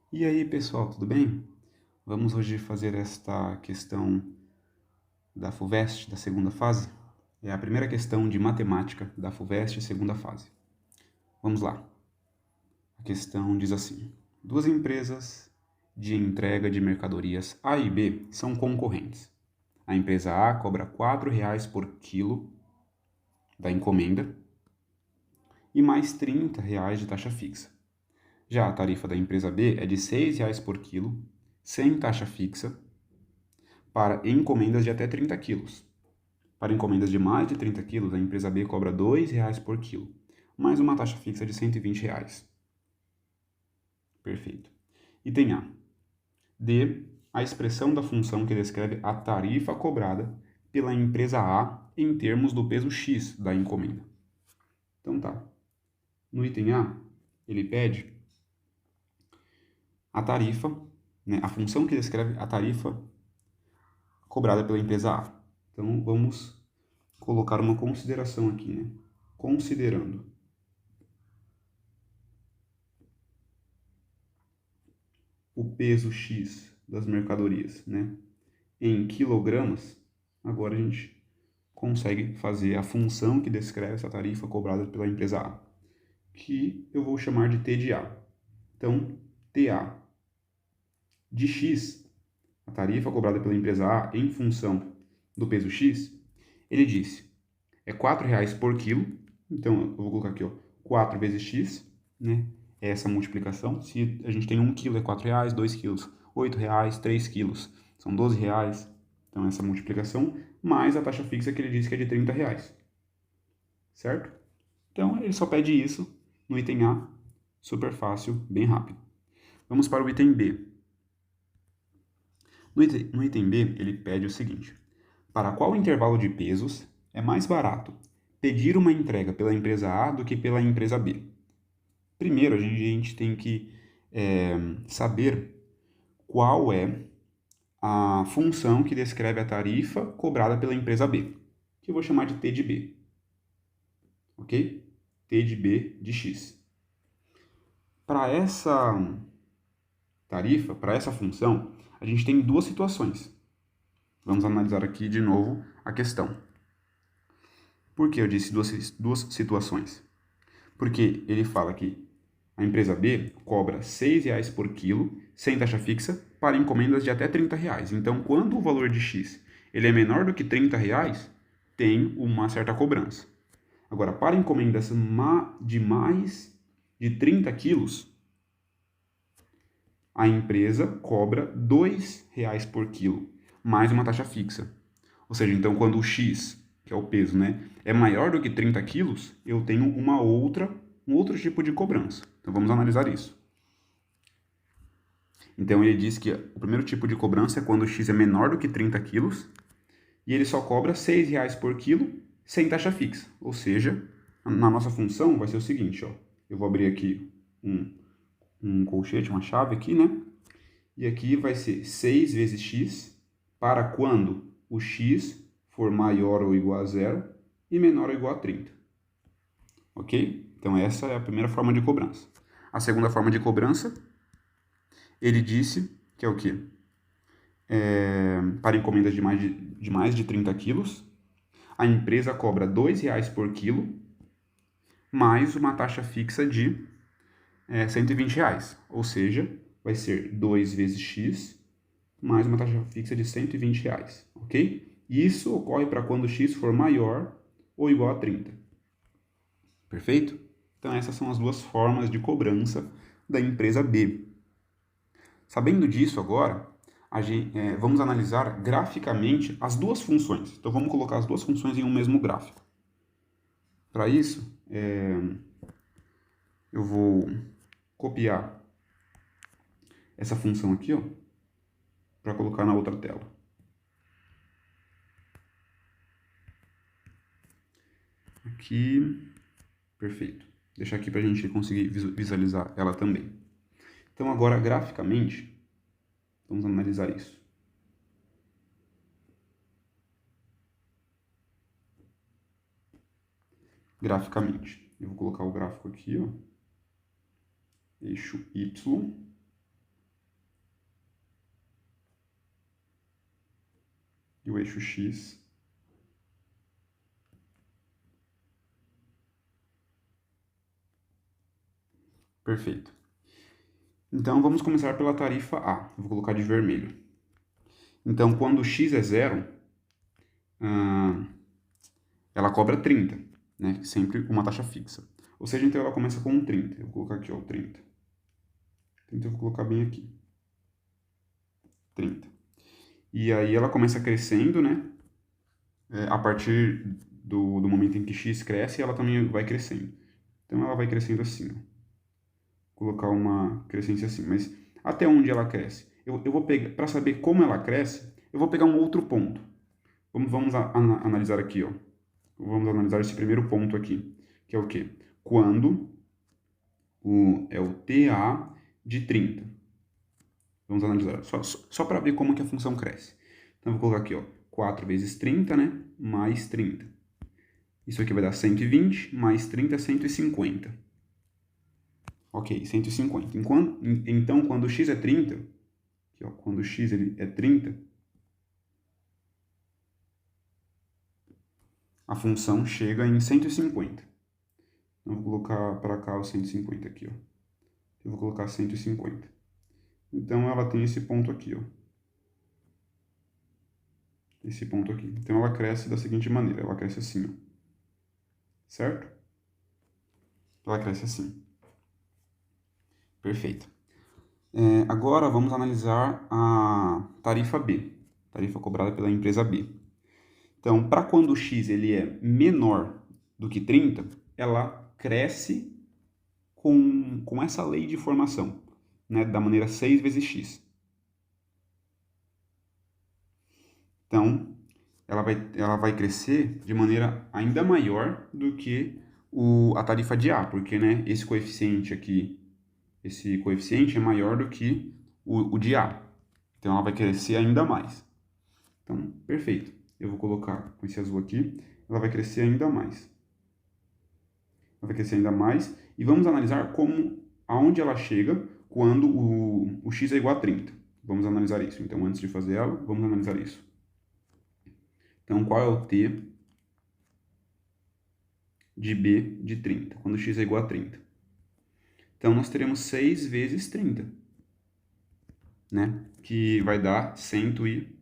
E aí, pessoal, tudo bem? Vamos hoje fazer esta questão da FUVEST, da segunda fase. É a primeira questão de matemática da FUVEST, segunda fase. Vamos lá. A questão diz assim: duas empresas de entrega de mercadorias A e B são concorrentes. A empresa A cobra R$ 4,00 por quilo da encomenda e mais R$ 30,00 de taxa fixa. Já a tarifa da empresa B é de R$ 6,00 por quilo, sem taxa fixa, para encomendas de até 30 quilos. Para encomendas de mais de 30 quilos, a empresa B cobra R$ 2,00 por quilo, mais uma taxa fixa de R$ 120,00. Perfeito. Item A. D. A expressão da função que descreve a tarifa cobrada pela empresa A em termos do peso X da encomenda. Então tá. No item A, ele pede a tarifa, né, a função que descreve a tarifa cobrada pela empresa A. Então vamos colocar uma consideração aqui, né? Considerando o peso X das mercadorias, né, em quilogramas, agora a gente consegue fazer a função que descreve essa tarifa cobrada pela empresa A, que eu vou chamar de T de A. Então, TA de X, a tarifa cobrada pela empresa A em função do peso X, ele disse, é R$ 4,00 por quilo, então eu vou colocar aqui, ó, 4 vezes X, né? É essa multiplicação. Se a gente tem 1 quilo é R$ 4,00, 2 quilos R$ 8,00, 3 quilos são R$ 12,00. Então essa multiplicação, mais a taxa fixa que ele disse que é de R$ 30,00. Certo? Então ele só pede isso no item A, super fácil, bem rápido. Vamos para o item B. No item B, ele pede o seguinte: para qual intervalo de pesos é mais barato pedir uma entrega pela empresa A do que pela empresa B? Primeiro, a gente tem que saber qual é a função que descreve a tarifa cobrada pela empresa B, que eu vou chamar de T de B, ok? T de B de X. Para essa tarifa, para essa função, a gente tem duas situações. Vamos analisar aqui de novo a questão. Por que eu disse duas situações? Porque ele fala que a empresa B cobra R$ 6,00 por quilo, sem taxa fixa, para encomendas de até R$ 30,00. Então, quando o valor de X ele é menor do que R$ 30,00, tem uma certa cobrança. Agora, para encomendas de mais de 30 quilos, a empresa cobra R$ 2,00 por quilo, mais uma taxa fixa. Ou seja, então quando o X, que é o peso, né, é maior do que 30 quilos, eu tenho um outro tipo de cobrança. Então vamos analisar isso. Então ele diz que o primeiro tipo de cobrança é quando o X é menor do que 30 quilos e ele só cobra R$ 6,00 por quilo sem taxa fixa. Ou seja, na nossa função vai ser o seguinte, ó, eu vou abrir aqui um colchete, uma chave aqui, né? E aqui vai ser 6 vezes x para quando o x for maior ou igual a zero e menor ou igual a 30. Ok? Então essa é a primeira forma de cobrança. A segunda forma de cobrança, ele disse que é o quê? Para encomendas de mais de 30 quilos, a empresa cobra R$ 2,00 por quilo, mais uma taxa fixa de R$ 120,00. Ou seja, vai ser 2 vezes x mais uma taxa fixa de R$ 120,00, ok? Isso ocorre para quando x for maior ou igual a 30. Perfeito? Então essas são as duas formas de cobrança da empresa B. Sabendo disso agora, vamos analisar graficamente as duas funções. Então vamos colocar as duas funções em um mesmo gráfico. Para isso, eu vou copiar essa função aqui, ó, para colocar na outra tela. Aqui, perfeito. Deixar aqui para a gente conseguir visualizar ela também. Então agora, graficamente, vamos analisar isso. Graficamente, eu vou colocar o gráfico aqui, ó, eixo Y, o eixo X. Perfeito. Então, vamos começar pela tarifa A. Eu vou colocar de vermelho. Então, quando x é zero, ela cobra 30, né? Sempre uma taxa fixa. Ou seja, então ela começa com 30. Eu vou colocar aqui, ó, 30. 30 eu vou colocar bem aqui. 30. E aí ela começa crescendo, né? A partir do momento em que x cresce, ela também vai crescendo. Então ela vai crescendo assim, ó. Vou colocar uma crescência assim. Mas até onde ela cresce? Eu vou pegar, para saber como ela cresce, eu vou pegar um outro ponto. Vamos analisar aqui, ó. Vamos analisar esse primeiro ponto aqui, que é o quê? Quando é o TA de 30. Vamos analisar, só para ver como que a função cresce. Então, eu vou colocar aqui, ó, 4 vezes 30, né, mais 30. Isso aqui vai dar 120, mais 30, 150. Ok, 150. Então, quando x é 30, aqui, ó, quando x ele é 30, a função chega em 150. Então, eu vou colocar para cá o 150 aqui, ó. Eu vou colocar 150. Então, ela tem esse ponto aqui, ó. Esse ponto aqui. Então, ela cresce da seguinte maneira. Ela cresce assim, ó. Certo? Ela cresce assim. Perfeito. Agora, vamos analisar a tarifa B. Tarifa cobrada pela empresa B. Então, para quando o x ele é menor do que 30, ela cresce com essa lei de formação, né, da maneira 6 vezes x. Então, ela vai crescer de maneira ainda maior do que a tarifa de A, porque, né, esse coeficiente aqui, esse coeficiente é maior do que o de A. Então, ela vai crescer ainda mais. Então, perfeito. Eu vou colocar com esse azul aqui, ela vai crescer ainda mais. Ela vai crescer ainda mais. E vamos analisar aonde ela chega quando o x é igual a 30. Vamos analisar isso. Então, antes de fazer ela, vamos analisar isso. Então, qual é o t de b de 30, quando x é igual a 30? Então, nós teremos 6 vezes 30, né? Que vai dar 180.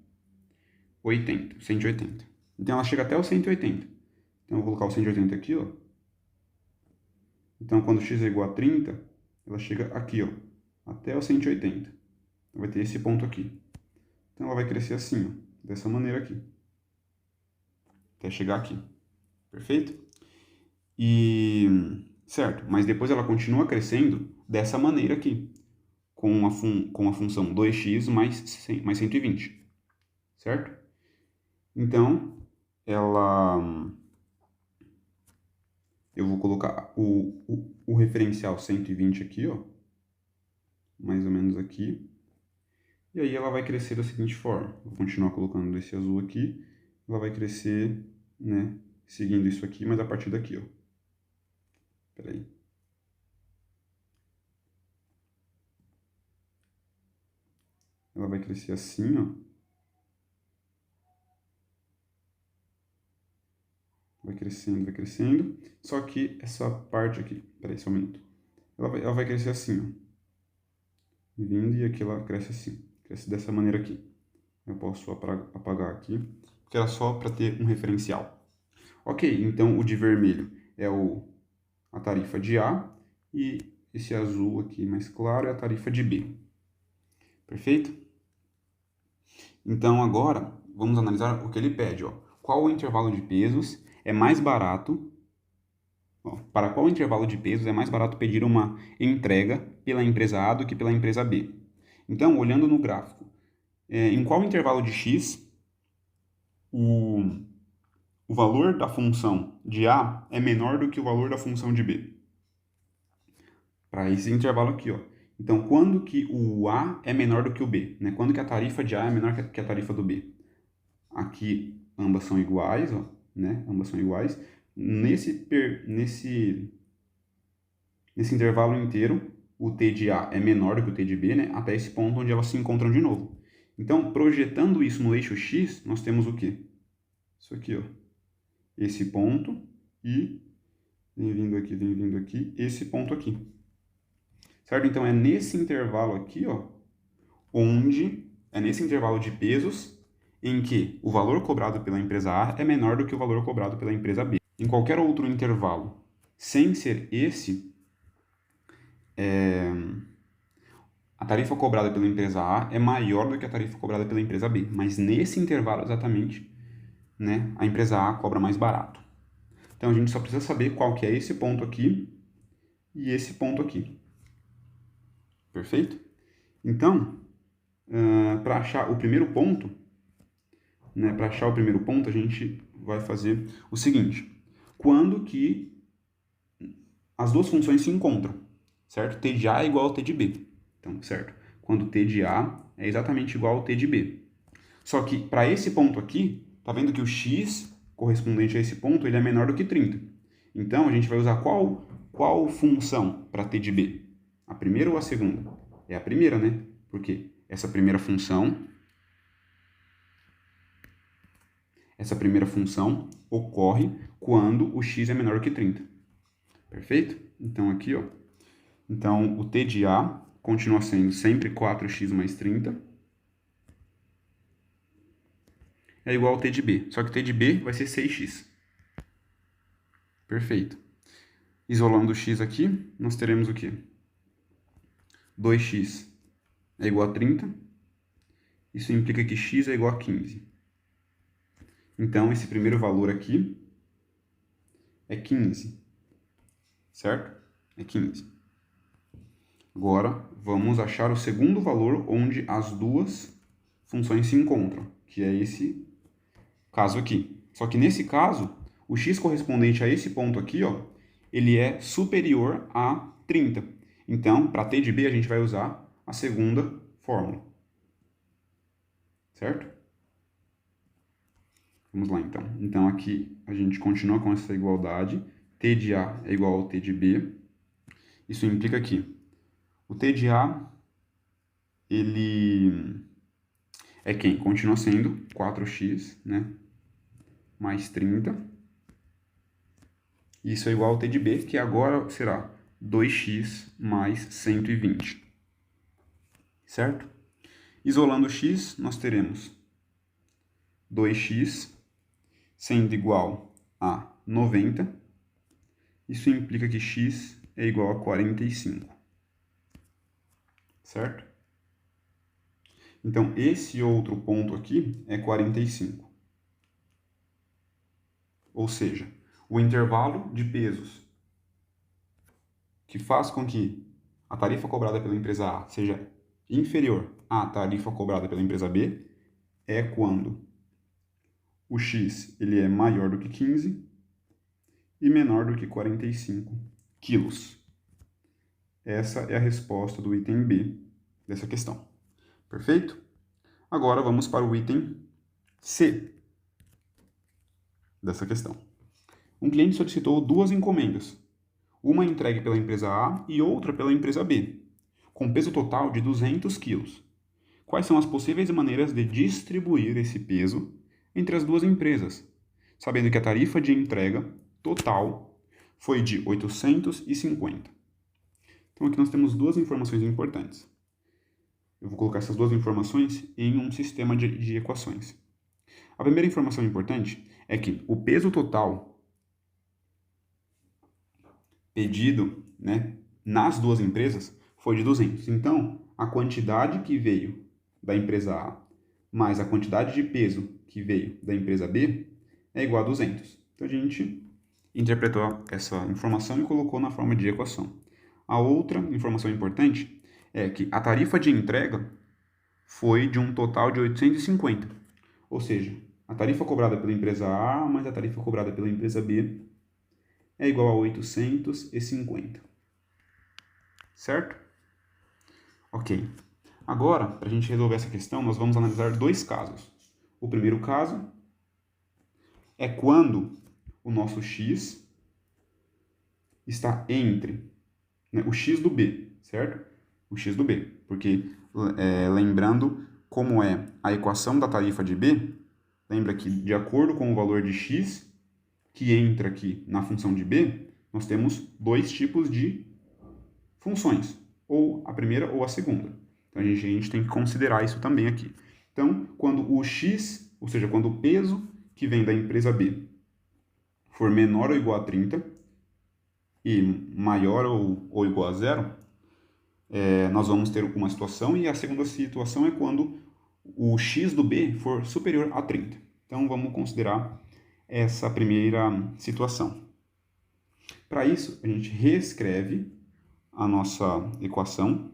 Então, ela chega até o 180. Então, eu vou colocar o 180 aqui, ó. Então, quando x é igual a 30, ela chega aqui, ó, até o 180. Então, vai ter esse ponto aqui. Então, ela vai crescer assim, ó, dessa maneira aqui, até chegar aqui. Perfeito? Certo, mas depois ela continua crescendo dessa maneira aqui, com a função 2x mais 120. Certo? Então, eu vou colocar o referencial 120 aqui, ó, mais ou menos aqui. E aí ela vai crescer da seguinte forma. Vou continuar colocando esse azul aqui. Ela vai crescer, né, seguindo isso aqui, mas a partir daqui, ó. Espera aí. Ela vai crescer assim, ó. Vai crescendo, vai crescendo. Só que essa parte aqui, peraí, só um minuto. Ela vai crescer assim, ó. Vindo, e aqui ela cresce assim. Cresce dessa maneira aqui. Eu posso apagar aqui, porque era só para ter um referencial. Ok, então o de vermelho é a tarifa de A, e esse azul aqui mais claro é a tarifa de B. Perfeito? Então agora vamos analisar o que ele pede. Ó. Qual o intervalo de pesos é mais barato? Ó, para qual intervalo de pesos é mais barato pedir uma entrega pela empresa A do que pela empresa B? Então, olhando no gráfico, em qual intervalo de x o valor da função de A é menor do que o valor da função de B? Para esse intervalo aqui, ó. Então, quando que o A é menor do que o B? Né? Quando que a tarifa de A é menor que a tarifa do B? Aqui, ambas são iguais, ó, né? Ambas são iguais. Nesse intervalo inteiro, o T de A é menor do que o T de B, né? Até esse ponto onde elas se encontram de novo. Então, projetando isso no eixo X, nós temos o quê? Isso aqui, ó. Esse ponto e vem vindo aqui, esse ponto aqui. Certo? Então, é nesse intervalo aqui, ó, é nesse intervalo de pesos em que o valor cobrado pela empresa A é menor do que o valor cobrado pela empresa B. Em qualquer outro intervalo, sem ser esse, a tarifa cobrada pela empresa A é maior do que a tarifa cobrada pela empresa B. Mas nesse intervalo exatamente, né, a empresa A cobra mais barato. Então a gente só precisa saber qual que é esse ponto aqui e esse ponto aqui. Perfeito? Então, para achar o primeiro ponto, né, a gente vai fazer o seguinte. Quando que as duas funções se encontram, certo? T de A é igual ao T de B. Então, certo? Quando T de A é exatamente igual ao T de B. Só que para esse ponto aqui, tá vendo que o x correspondente a esse ponto ele é menor do que 30. Então, a gente vai usar qual função para T de B? A primeira ou a segunda? É a primeira, né? Porque essa primeira função ocorre quando o x é menor que 30. Perfeito? Então, aqui, ó. Então, o T de A continua sendo sempre 4x mais 30. É igual ao T de B. Só que o T de B vai ser 6x. Perfeito. Isolando o x aqui, nós teremos o quê? 2x é igual a 30. Isso implica que x é igual a 15. Então, esse primeiro valor aqui é 15. Certo? É 15. Agora, vamos achar o segundo valor onde as duas funções se encontram, que é esse caso aqui. Só que nesse caso, o x correspondente a esse ponto aqui, ó, ele é superior a 30. Então, para t de b, a gente vai usar a segunda fórmula. Certo? Vamos lá, então. Então, aqui a gente continua com essa igualdade. T de A é igual ao T de B. Isso implica que o T de A, ele é quem? Continua sendo 4x, né? Mais 30. Isso é igual ao T de B, que agora será 2x mais 120. Certo? Isolando o x, nós teremos 2x sendo igual a 90. Isso implica que x é igual a 45. Certo? Então, esse outro ponto aqui é 45. Ou seja, o intervalo de pesos que faz com que a tarifa cobrada pela empresa A seja inferior à tarifa cobrada pela empresa B é quando o x ele é maior do que 15 e menor do que 45 quilos. Essa é a resposta do item B dessa questão. Perfeito? Agora vamos para o item C dessa questão. Um cliente solicitou duas encomendas, uma entregue pela empresa A e outra pela empresa B, com peso total de 200 quilos. Quais são as possíveis maneiras de distribuir esse peso entre as duas empresas, sabendo que a tarifa de entrega total foi de 850? Então aqui nós temos duas informações importantes. Eu vou colocar essas duas informações em um sistema de equações. A primeira informação importante é que o peso total pedido, né, nas duas empresas foi de 200. Então, a quantidade que veio da empresa A mais a quantidade de peso que veio da empresa B é igual a 200. Então, a gente interpretou essa informação e colocou na forma de equação. A outra informação importante é que a tarifa de entrega foi de um total de 850. Ou seja, a tarifa cobrada pela empresa A mais a tarifa cobrada pela empresa B é igual a 850. Certo? Ok. Agora, para a gente resolver essa questão, nós vamos analisar dois casos. O primeiro caso é quando o nosso x está entre, né, o x do b, certo? O x do b, porque, lembrando como é a equação da tarifa de B, lembra que de acordo com o valor de x que entra aqui na função de B, nós temos dois tipos de funções, ou a primeira ou a segunda. Então a gente tem que considerar isso também aqui. Então, quando o x, ou seja, quando o peso que vem da empresa B for menor ou igual a 30 e maior ou igual a zero, nós vamos ter uma situação, e a segunda situação é quando o x do B for superior a 30. Então vamos considerar essa primeira situação. Para isso, a gente reescreve a nossa equação,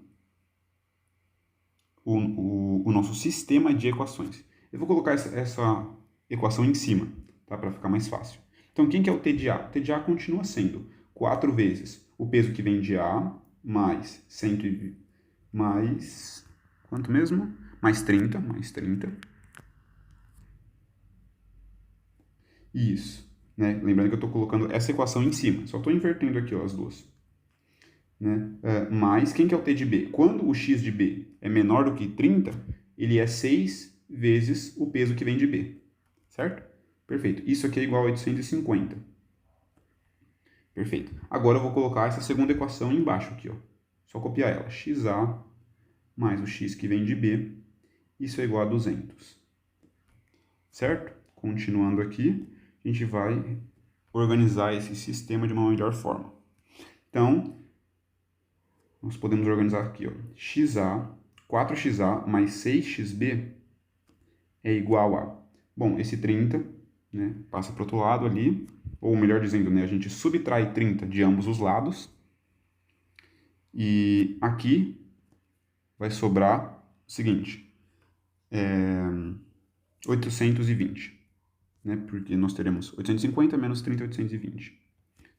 o nosso sistema de equações. Eu vou colocar essa equação em cima, tá? Para ficar mais fácil. Então, quem que é o T de A? O T de A continua sendo 4 vezes o peso que vem de A, mais 120, mais... quanto mesmo? Mais 30. Isso. Né? Lembrando que eu estou colocando essa equação em cima. Só estou invertendo aqui, ó, as duas. Né? Mais, quem que é o T de B? Quando o x de B é menor do que 30, ele é 6 vezes o peso que vem de B. Certo? Perfeito. Isso aqui é igual a 850. Perfeito. Agora eu vou colocar essa segunda equação embaixo aqui, ó. Só copiar ela. XA mais o x que vem de B. Isso é igual a 200. Certo? Continuando aqui, a gente vai organizar esse sistema de uma melhor forma. Então, nós podemos organizar aqui, ó. XA, 4XA mais 6XB é igual a... Bom, esse 30, né, passa para o outro lado ali, ou melhor dizendo, né, a gente subtrai 30 de ambos os lados. E aqui vai sobrar o seguinte, 820, né, porque nós teremos 850 menos 30, 820.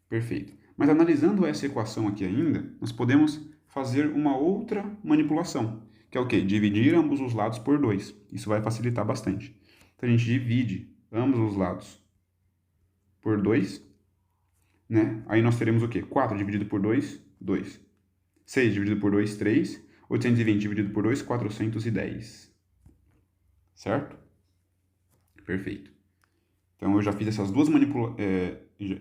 Perfeito. Mas analisando essa equação aqui ainda, nós podemos fazer uma outra manipulação, que é o quê? Dividir ambos os lados por 2. Isso vai facilitar bastante. Então, a gente divide ambos os lados por 2, né? Aí nós teremos o quê? 4 dividido por 2, 2. 6 dividido por 2, 3. 820 dividido por 2, 410. Certo? Perfeito. Então, eu já fiz essas duas manipulações.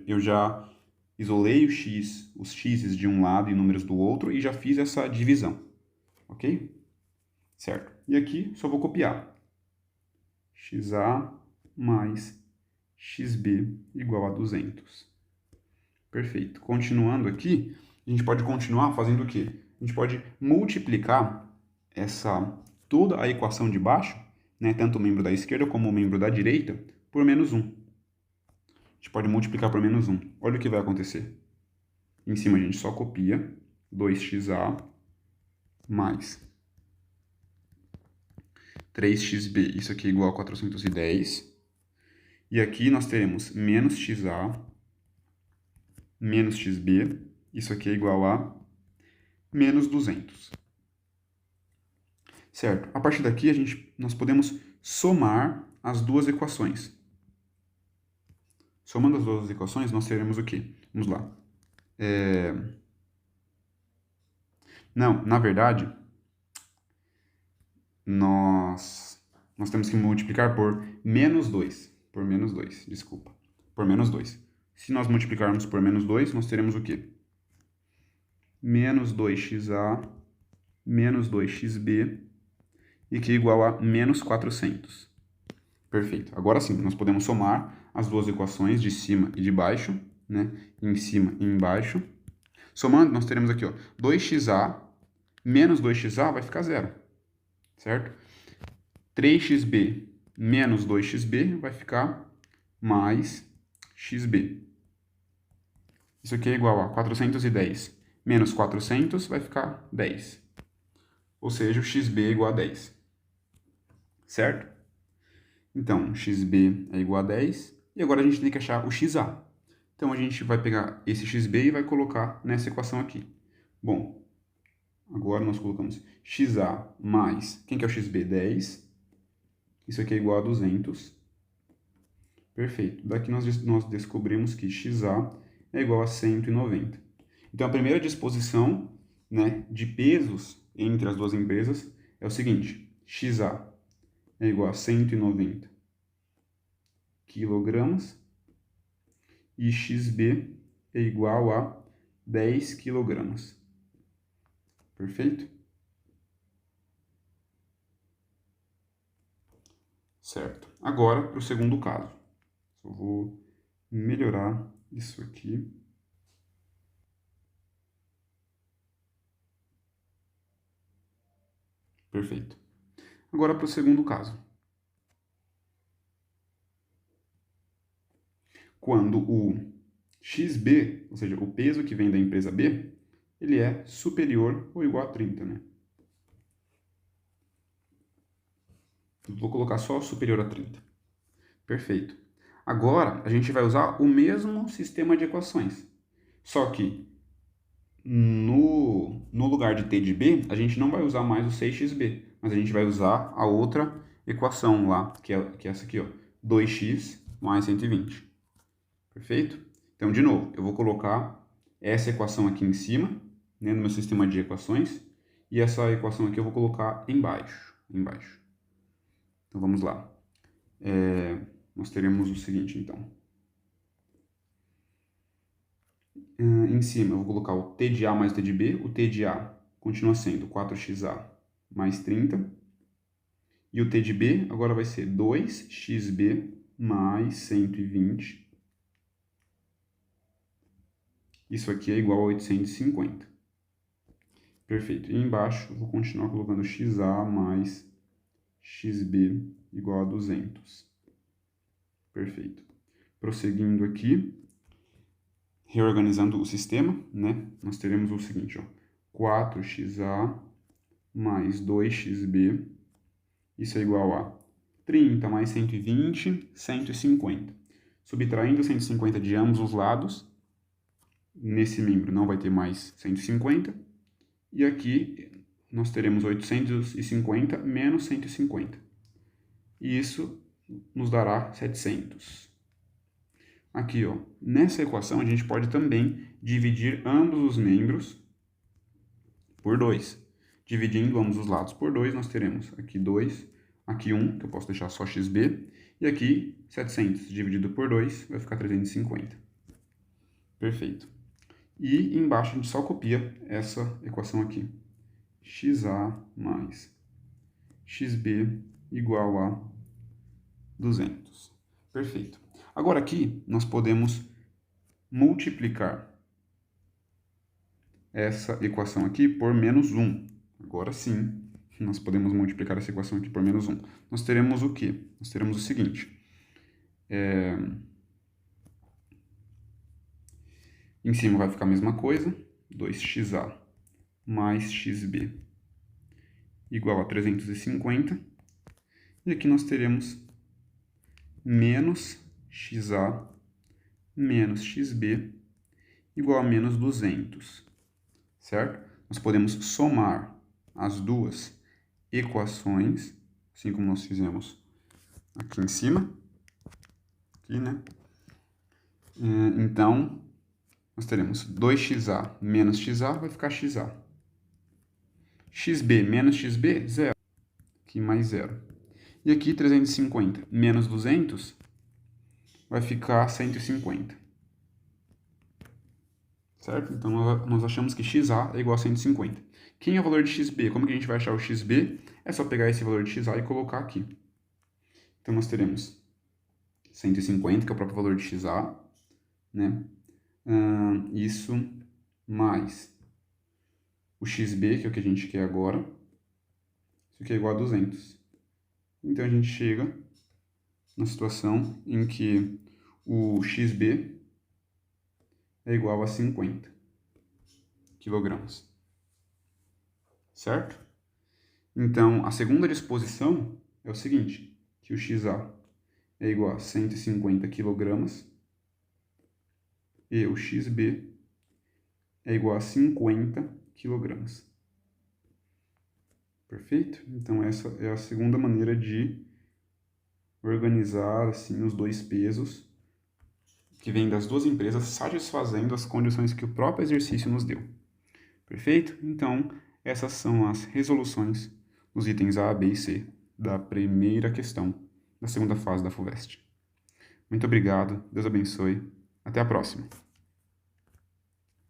Eu já isolei os x's de um lado e números do outro e já fiz essa divisão. Ok? Certo. E aqui só vou copiar. XA mais XB igual a 200. Perfeito. Continuando aqui, a gente pode continuar fazendo o quê? A gente pode multiplicar toda a equação de baixo, né, tanto o membro da esquerda como o membro da direita, por menos 1. A gente pode multiplicar por menos 1. Olha o que vai acontecer. Em cima a gente só copia 2XA mais 3XB, isso aqui é igual a 410. E aqui nós teremos menos XA menos XB, isso aqui é igual a menos 200. Certo? A partir daqui nós podemos somar as duas equações. Somando as duas equações, nós teremos o quê? Vamos lá. Não, na verdade, nós temos que multiplicar por menos 2. Por menos 2, desculpa. Por menos 2. Se nós multiplicarmos por menos 2, nós teremos o quê? Menos 2XA menos 2XB, e que é igual a menos 400. Perfeito. Agora sim, nós podemos somar as duas equações de cima e de baixo, né? Em cima e embaixo. Somando, nós teremos aqui, ó, 2XA menos 2XA vai ficar zero, certo? 3XB menos 2XB vai ficar mais XB. Isso aqui é igual a 410 menos 400 vai ficar 10. Ou seja, o XB é igual a 10. Certo? Então, XB é igual a 10. E agora a gente tem que achar o XA. Então, a gente vai pegar esse XB e vai colocar nessa equação aqui. Bom, agora nós colocamos XA mais... Quem que é o XB? 10. Isso aqui é igual a 200. Perfeito. Daqui nós descobrimos que XA é igual a 190. Então, a primeira disposição, né, de pesos entre as duas empresas é o seguinte. XA é igual a 190 quilogramas e XB é igual a 10 quilogramas. Perfeito? Certo. Agora, para o segundo caso. Só vou melhorar isso aqui. Perfeito. Agora para o segundo caso. Quando o XB, ou seja, o peso que vem da empresa B, ele é superior ou igual a 30, né? Vou colocar só superior a 30. Perfeito. Agora, a gente vai usar o mesmo sistema de equações. Só que, no lugar de T de B, a gente não vai usar mais o 6xB, mas a gente vai usar a outra equação lá, que é essa aqui, ó, 2x mais 120. Perfeito? Então, de novo, eu vou colocar essa equação aqui em cima, né, no meu sistema de equações, e essa equação aqui eu vou colocar embaixo. Então, vamos lá. Nós teremos o seguinte, então. Em cima, eu vou colocar o T de A mais o T de B. O T de A continua sendo 4xa mais 30. E o T de B agora vai ser 2xB mais 120. Isso aqui é igual a 850. Perfeito. E embaixo, eu vou continuar colocando xa mais xB igual a 200. Perfeito. Prosseguindo aqui, reorganizando o sistema, né? Nós teremos o seguinte, ó, 4xa mais 2xB, isso é igual a 30 mais 120, 150. Subtraindo 150 de ambos os lados, nesse membro não vai ter mais 150, e aqui nós teremos 850 menos 150. E isso nos dará 700. Aqui, ó, nessa equação, a gente pode também dividir ambos os membros por 2. Dividindo ambos os lados por 2, nós teremos aqui 2, aqui 1, que eu posso deixar só xb, e aqui 700 dividido por 2 vai ficar 350. Perfeito. E embaixo a gente só copia essa equação aqui. xa mais xb igual a 200. Perfeito. Agora aqui nós podemos multiplicar essa equação aqui por menos 1. Agora sim, nós podemos multiplicar essa equação aqui por menos 1. Nós teremos o quê? Nós teremos o seguinte. Em cima vai ficar a mesma coisa, 2xa mais xb igual a 350. E aqui nós teremos menos xa menos xb igual a menos 200, certo? Nós podemos somar as duas equações, assim como nós fizemos aqui em cima, aqui, né? Então, nós teremos 2xa menos xa vai ficar xa. xb menos xb, zero. Aqui mais zero. E aqui 350 menos 200 vai ficar 150. Certo? Então, nós achamos que xa é igual a 150. Quem é o valor de xb? Como que a gente vai achar o xb? É só pegar esse valor de xa e colocar aqui. Então, nós teremos 150, que é o próprio valor de xa, né? Isso mais o xb, que é o que a gente quer agora. Isso aqui é igual a 200. Então, a gente chega na situação em que o xb é igual a 50 quilogramas. Certo? Então, a segunda disposição é o seguinte, que o xa é igual a 150 quilogramas e o xb é igual a 50 quilogramas. Perfeito? Então, essa é a segunda maneira de organizar assim, os dois pesos que vêm das duas empresas, satisfazendo as condições que o próprio exercício nos deu. Perfeito? Então, essas são as resoluções os itens A, B e C da primeira questão da segunda fase da FUVEST. Muito obrigado, Deus abençoe, até a próxima.